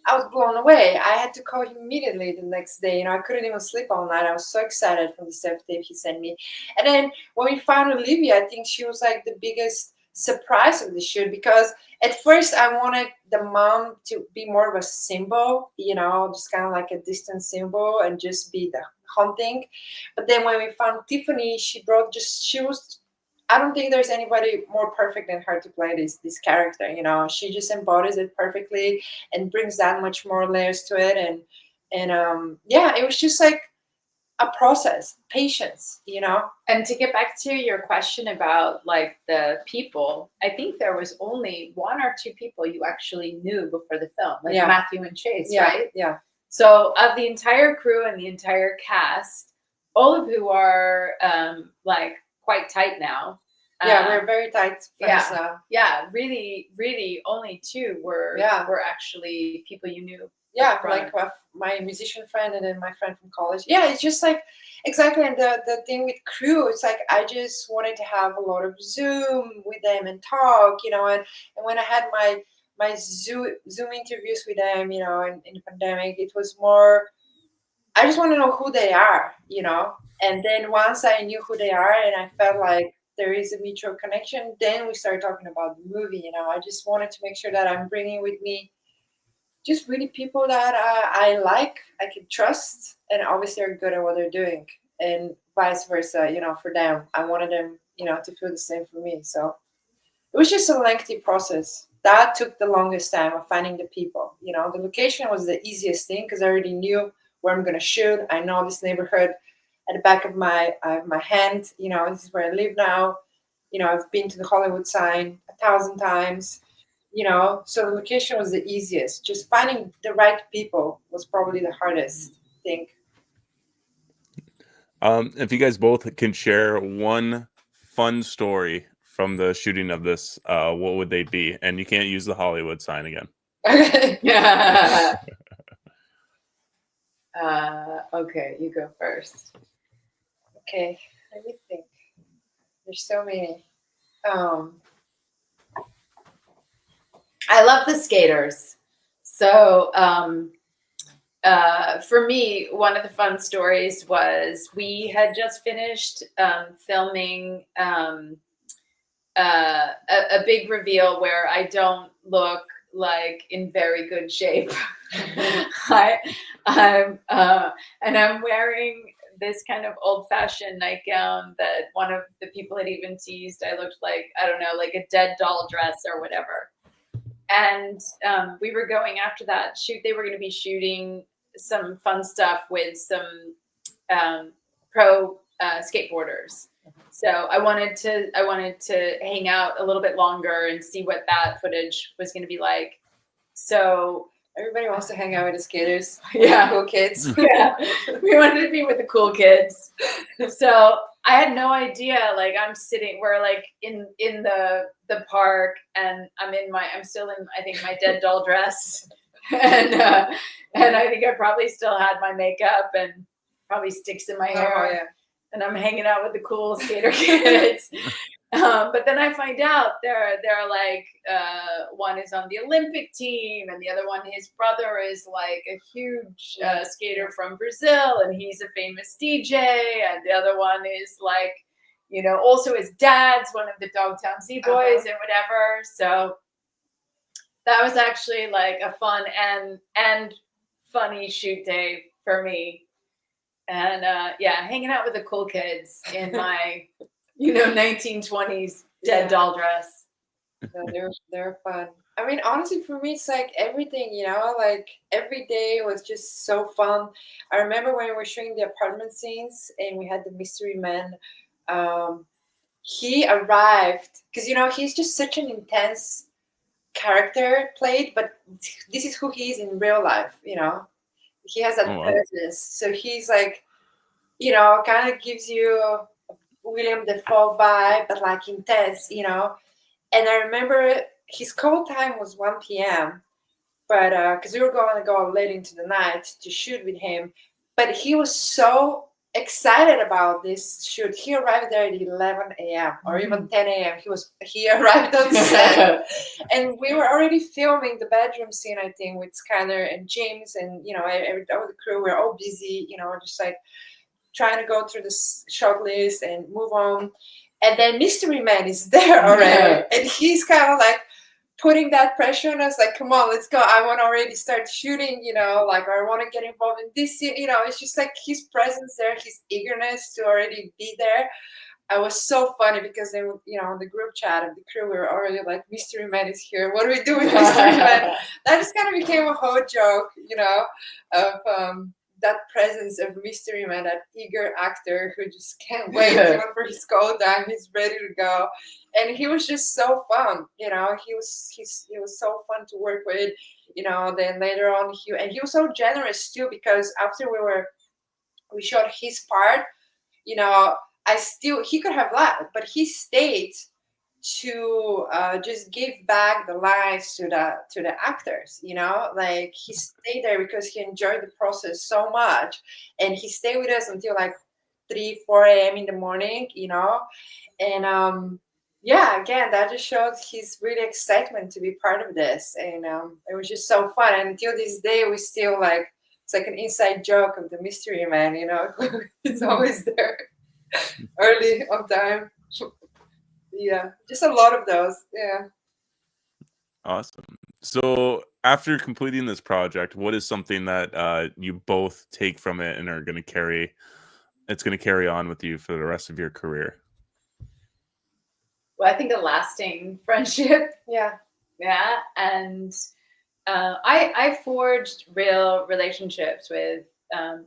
I was blown away. I had to call him immediately the next day. I couldn't even sleep all night. I was so excited from the self tape he sent me. And then when we found Olivia, I think she was like the biggest surprise of the shoot, because at first I wanted the mom to be more of a symbol, just kind of like a distant symbol and just be the haunting. But then when we found Tiffany, she was, I don't think there's anybody more perfect than her to play this character. She just embodies it perfectly and brings that much more layers to it. And yeah, it was just like a process, patience. And to get back to your question about like the people, I think there was only one or two people you actually knew before the film, like Matthew and Chase, right? Yeah. So of the entire crew and the entire cast, all of who are like quite tight now. Yeah, we're very tight friends now. Yeah, really, really only two were actually people you knew. Yeah, like my musician friend and then my friend from college. Yeah, it's just like, exactly. And the thing with crew, it's like I just wanted to have a lot of Zoom with them and talk, and when I had my Zoom interviews with them, in the pandemic, it was more, I just want to know who they are, and then once I knew who they are and I felt like there is a mutual connection, then we started talking about the movie. I just wanted to make sure that I'm bringing with me just really people that I like, I can trust, and obviously are good at what they're doing, and vice versa. For them, I wanted them, to feel the same for me. So it was just a lengthy process. That took the longest time of finding the people. The location was the easiest thing because I already knew where I'm gonna shoot. I know this neighborhood at the back of my hand. This is where I live now. I've been to the Hollywood sign 1,000 times. So the location was the easiest. Just finding the right people was probably the hardest thing. If you guys both can share one fun story from the shooting of this, what would they be? And you can't use the Hollywood sign again. Yeah. Okay, you go first. Okay, let me think. There's so many. I love the skaters. So for me, one of the fun stories was we had just finished filming a big reveal where I don't look like in very good shape. I'm wearing this kind of old-fashioned nightgown that one of the people had even teased I looked like, I don't know, like a dead doll dress or whatever. And we were going after that shoot. They were going to be shooting some fun stuff with some pro skateboarders. So I wanted to hang out a little bit longer and see what that footage was going to be like. So everybody wants to hang out with the skaters. Yeah, cool kids. Yeah, we wanted to be with the cool kids. So I had no idea. Like I'm sitting, we're like in the park, and I'm still in, I think, my dead doll dress, and I think I probably still had my makeup and probably sticks in my hair, Oh yeah. and I'm hanging out with the cool skater kids. But then I find out they're like one is on the Olympic team, and the other one, his brother is like a huge skater from Brazil, and he's a famous DJ, and the other one is like, you know, also his dad's one of the Dogtown Z Boys and whatever. So that was actually like a fun and funny shoot day for me. And yeah, hanging out with the cool kids in my 1920s dead doll dress. No, they're fun. I mean, honestly, for me, it's like everything, like every day was just so fun. I remember when we were shooting the apartment scenes and we had the mystery man. He arrived because, he's just such an intense character played, but this is who he is in real life, He has that presence. So he's like, kind of gives you William Defoe vibe, but like intense, And I remember his call time was 1 p.m. But because we were going to go late into the night to shoot with him, but he was so excited about this shoot. He arrived there at 11 a.m. or even 10 a.m. He arrived on set, and we were already filming the bedroom scene, I think, with Skylar and James, and all the crew were all busy, just like trying to go through the shot list and move on. And then Mystery Man is there already, and he's kind of like putting that pressure on us, like, come on, let's go. I want to already start shooting, like, I want to get involved in this scene. It's just like his presence there, his eagerness to already be there. I was so funny because then, on the group chat of the crew, we were already like, Mystery Man is here. What do we do with Mystery Man? That just kind of became a whole joke, of that presence of Mystery Man, that eager actor who just can't wait for his go time. He's ready to go, and he was just so fun. He was so fun to work with. Then later on, he was so generous too, because after we shot his part, he could have left, but he stayed to just give back the lines to the actors, like he stayed there because he enjoyed the process so much, and he stayed with us until like 3-4 a.m. in the morning, and yeah, again, that just showed his really excitement to be part of this, and it was just so fun. And until this day, we still like, it's like an inside joke of the Mystery Man, it's always there early on time. Yeah, just a lot of those. Yeah. Awesome. So after completing this project, what is something that you both take from it and are going to carry? It's going to carry on with you for the rest of your career. Well, I think a lasting friendship. Yeah. And I forged real relationships with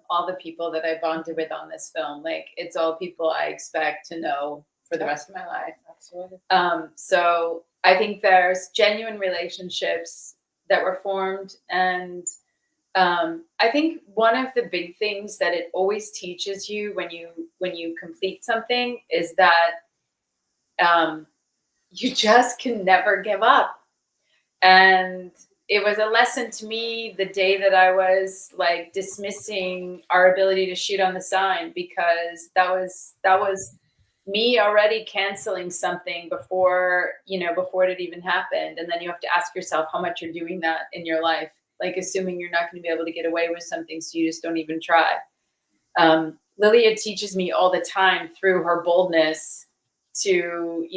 all the people that I bonded with on this film. Like, it's all people I expect to know for the rest of my life. Absolutely. So I think there's genuine relationships that were formed, and I think one of the big things that it always teaches you when you complete something is that you just can never give up. And it was a lesson to me the day that I was like dismissing our ability to shoot on the sign, because that was me already canceling something before it had even happened. And then you have to ask yourself how much you're doing that in your life, like assuming you're not going to be able to get away with something, so you just don't even try. Lilia teaches me all the time through her boldness to,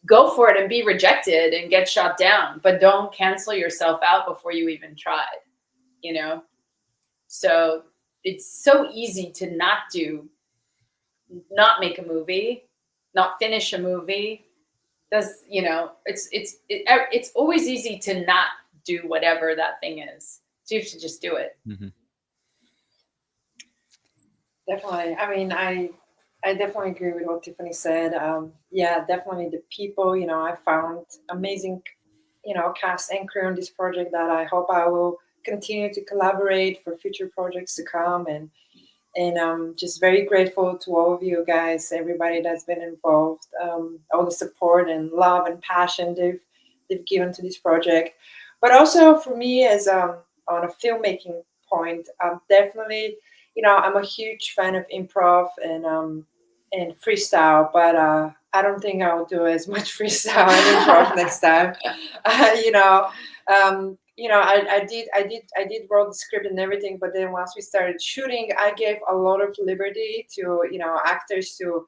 go for it and be rejected and get shot down, but don't cancel yourself out before you even tried, So it's so easy to not make a movie, not finish a movie. It's always easy to not do whatever that thing is. So you have to just do it. Mm-hmm. Definitely. I mean, I definitely agree with what Tiffany said. Yeah, definitely the people, I found amazing, cast and crew on this project that I hope I will continue to collaborate for future projects to come. And And I'm just very grateful to all of you guys, everybody that's been involved, all the support and love and passion they've given to this project. But also for me, as on a filmmaking point, definitely, I'm a huge fan of improv and freestyle, but I don't think I'll do as much freestyle and improv next time. You know, I did wrote the script and everything, but then once we started shooting, I gave a lot of liberty to actors to,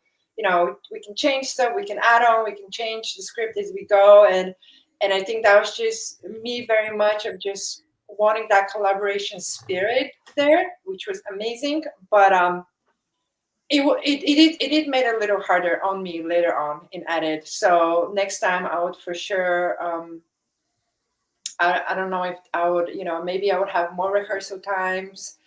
we can change stuff, we can add on, we can change the script as we go, and I think that was just me very much of just wanting that collaboration spirit there, which was amazing. But it did made it a little harder on me later on in edit. So next time I would for sure. I don't know if I would, maybe I would have more rehearsal times.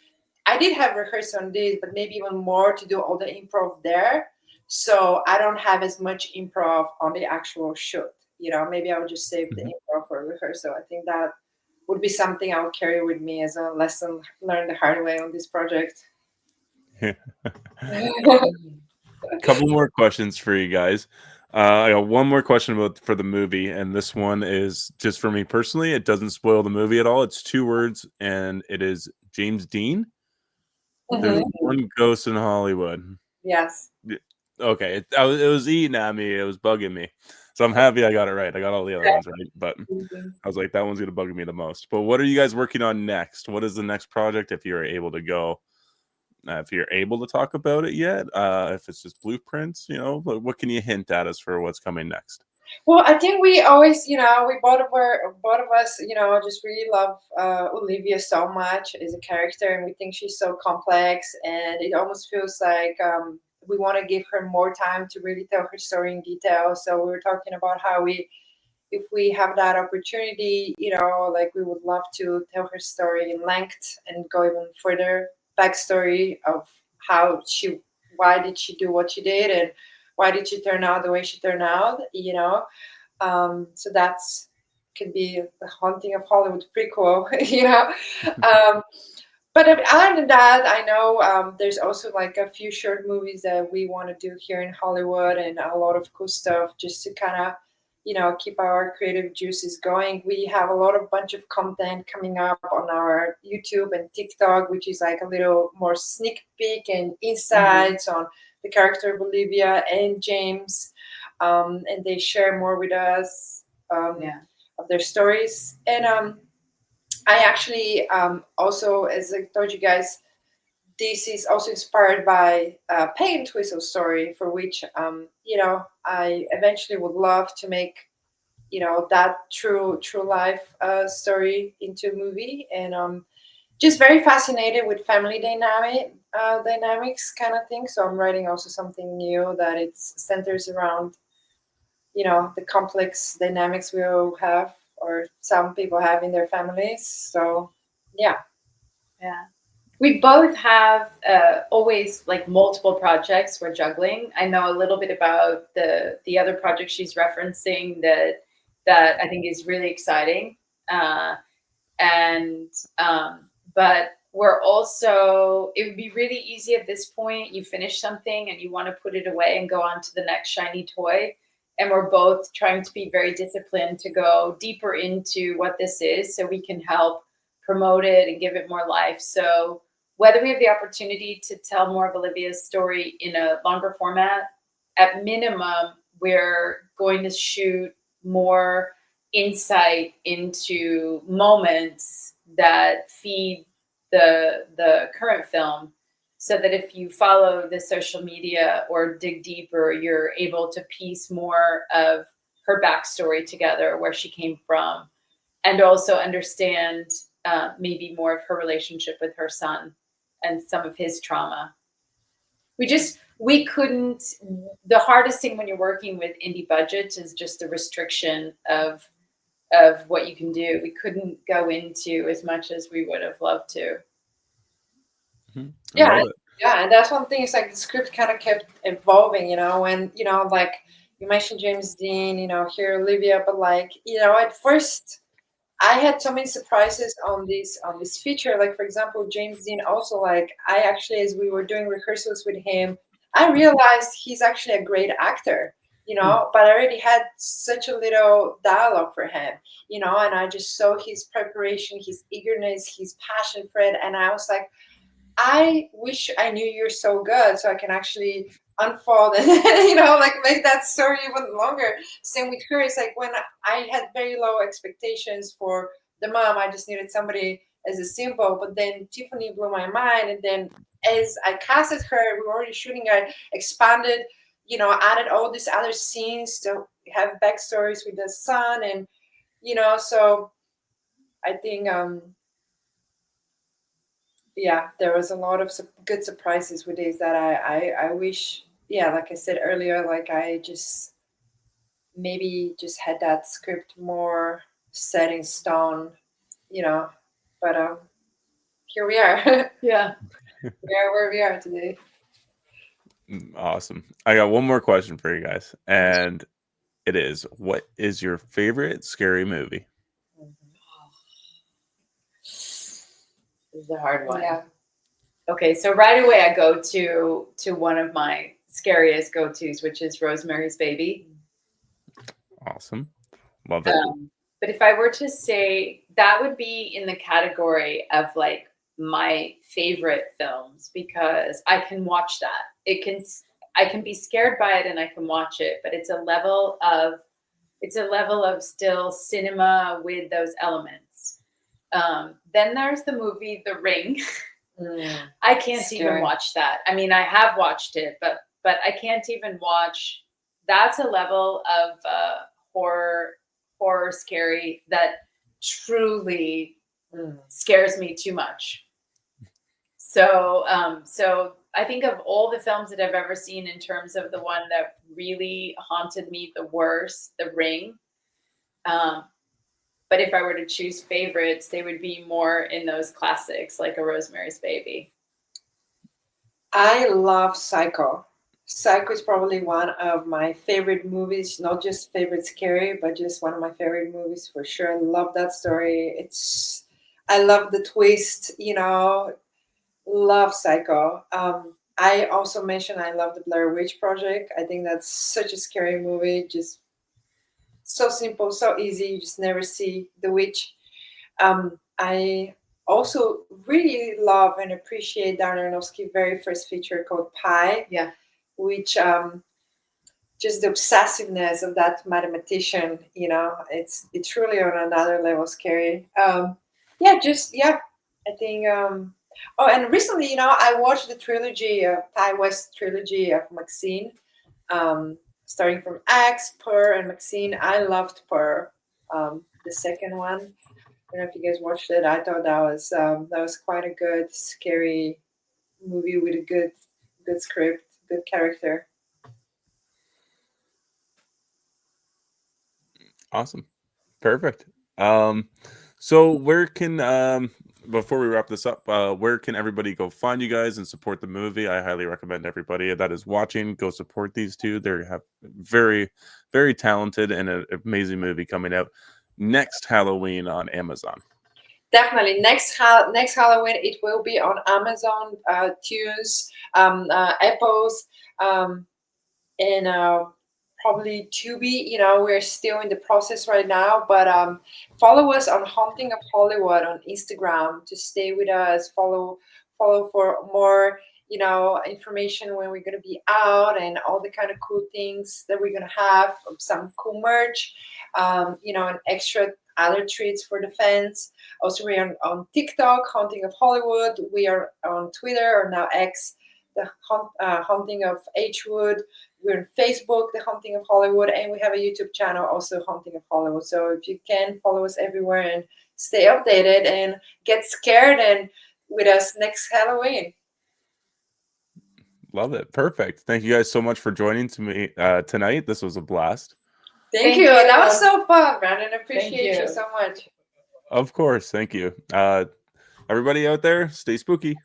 I did have rehearsal on this, but maybe even more to do all the improv there. So I don't have as much improv on the actual shoot. Maybe I would just save the Mhm. improv for rehearsal. I think that would be something I would carry with me as a lesson learned the hard way on this project. Couple more questions for you guys. I got one more question for the movie, and this one is just for me personally. It doesn't spoil the movie at all. It's 2 words, and it is James Dean. There's Mhm. one ghost in Hollywood. Yes. Y- Okay, it was eating at me. It was bugging me. So I'm happy I got it right. I got all the other ones right, but I was like, that one's gonna bug me the most. But what are you guys working on next? What is the next project? If you're able to go, if you're able to talk about it yet, if it's just blueprints, what can you hint at us for what's coming next? Well, I think we always, we both of us, just really love Olivia so much as a character, and we think she's so complex, and it almost feels like we want to give her more time to really tell her story in detail. So we were talking about how if we have that opportunity, like we would love to tell her story in length and go even further backstory of how why did she do what she did, and why did she turn out the way she turned out, so that's could be the haunting of Hollywood prequel, um, but other than that, I know there's also like a few short movies that we want to do here in Hollywood, and a lot of cool stuff just to kind of, keep our creative juices going. We have a lot of bunch of content coming up on our YouTube and TikTok, which is like a little more sneak peek and insights on the character of Olivia and James, and they share more with us Yeah. of their stories. And I actually also, as I told you guys, this is also inspired by Peyton Twistle's story, for which I eventually would love to make that true life story into a movie, and just very fascinated with family dynamics kind of thing. So I'm writing also something new that it centers around the complex dynamics we all have, or some people have in their families. So yeah. Yeah. We both have always like multiple projects we're juggling. I know a little bit about the other project she's referencing that I think is really exciting. And but we're also, it would be really easy at this point. You finish something and you want to put it away and go on to the next shiny toy. And we're both trying to be very disciplined to go deeper into what this is so we can help promote it and give it more life. So whether we have the opportunity to tell more of Olivia's story in a longer format, at minimum, we're going to shoot more insight into moments that feed the current film, so that if you follow the social media or dig deeper, you're able to piece more of her backstory together, where she came from, and also understand maybe more of her relationship with her son and some of his trauma. We couldn't, the hardest thing when you're working with indie budgets is just the restriction of what you can do. We couldn't go into as much as we would have loved to. I Yeah, love it. yeah, and that's one thing. It's like the script kind of kept evolving, when like you mentioned James Dean, here Olivia, but like at first I had so many surprises on this feature. Like, for example, James Dean also, like, I actually, as we were doing rehearsals with him, I realized he's actually a great actor, but I already had such a little dialogue for him, and I just saw his preparation, his eagerness, his passion for it, and I was like, I wish I knew you're so good so I can actually unfold and like make that story even longer. Same with her. It's like when I had very low expectations for the mom, I just needed somebody as a simple. But then Tiffany blew my mind, and then as I casted her, we were already shooting. I expanded, added all these other scenes to have backstories with the son, and so I think yeah, there was a lot of good surprises with these that I wish, yeah, like I said earlier, like I just maybe just had that script more set in stone, you know. But here we are. Yeah. We are where we are today. Awesome. I got one more question for you guys, and it is: what is your favorite scary movie? This is a hard one. Yeah. Okay, so right away I go to one of my scariest go-tos, which is Rosemary's Baby. Awesome. Love it. But if I were to say, that would be in the category of like my favorite films, because I can watch that. I can be scared by it and I can watch it, but it's a level of still cinema with those elements. Then there's the movie The Ring. I can't even watch that. I mean, I have watched it, but I can't even watch. That's a level of horror scary that truly scares me too much. So I think of all the films that I've ever seen, in terms of the one that really haunted me the worst, The Ring. But if I were to choose favorites, they would be more in those classics, like A Rosemary's Baby. I love Psycho. Psycho is probably one of my favorite movies, not just favorite scary, but just one of my favorite movies for sure. I love that story. I love the twist, love Psycho. I also mentioned I love the Blair Witch Project. I think that's such a scary movie, just so simple, so easy. You just never see the witch. I also really love and appreciate Darren Aronofsky's very first feature called Pi. Yeah. Which just the obsessiveness of that mathematician, it's really on another level scary. I think. Oh, and recently, I watched the trilogy, Thai West trilogy of Maxine, starting from X, Purr, and Maxine. I loved Purr, the second one. I don't know if you guys watched it. I thought that was quite a good, scary movie with a good script, good character. Awesome. Perfect. So where can before we wrap this up, where can everybody go find you guys and support the movie? I highly recommend everybody that is watching go support these two. They have very, very talented and an amazing movie coming out next Halloween on Amazon. Definitely next Halloween it will be on Amazon, Tunes, Apples, and probably Tubi. We're still in the process right now, but follow us on Haunting of Hollywood on Instagram to stay with us. Follow for more information when we're going to be out, and all the kind of cool things that we're going to have, some cool merch, and extra other treats for the fans. Also, we're on TikTok, Haunting of Hollywood. We are on Twitter, or now X, the Haunting of H Wood. We're on Facebook, The Haunting of Hollywood, and we have a YouTube channel, also Haunting of Hollywood. So if you can, follow us everywhere and stay updated and get scared and with us next Halloween. Love it. Perfect. Thank you guys so much for joining me tonight. This was a blast. Thank you. That was so fun, Brandon. Appreciate you so much. Of course. Thank you. Everybody out there, stay spooky.